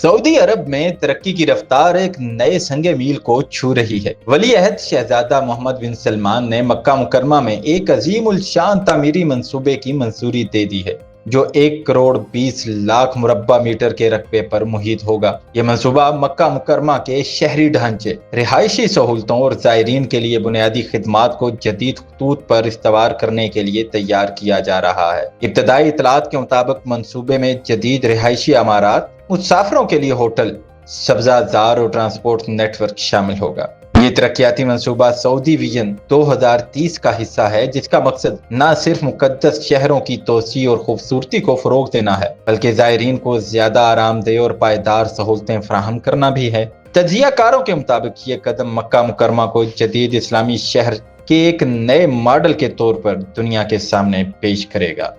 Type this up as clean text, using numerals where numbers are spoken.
سعودی عرب میں ترقی کی رفتار ایک نئے سنگ میل کو چھو رہی ہے۔ ولی عہد شہزادہ محمد بن سلمان نے مکہ مکرمہ میں ایک عظیم الشان تعمیری منصوبے کی منظوری دے دی ہے، جو 1,20,00,000 مربع میٹر کے رقبے پر محیط ہوگا۔ یہ منصوبہ مکہ مکرمہ کے شہری ڈھانچے، رہائشی سہولتوں اور زائرین کے لیے بنیادی خدمات کو جدید خطوط پر استوار کرنے کے لیے تیار کیا جا رہا ہے۔ ابتدائی اطلاعات کے مطابق منصوبے میں جدید رہائشی عمارات، مسافروں کے لیے ہوٹل، سبزہ زار اور ٹرانسپورٹ نیٹ ورک شامل ہوگا۔ یہ ترقیاتی منصوبہ سعودی ویژن 2030 کا حصہ ہے، جس کا مقصد نہ صرف مقدس شہروں کی توسیع اور خوبصورتی کو فروغ دینا ہے، بلکہ زائرین کو زیادہ آرام دہ اور پائیدار سہولتیں فراہم کرنا بھی ہے۔ تجزیہ کاروں کے مطابق یہ قدم مکہ مکرمہ کو جدید اسلامی شہر کے ایک نئے ماڈل کے طور پر دنیا کے سامنے پیش کرے گا۔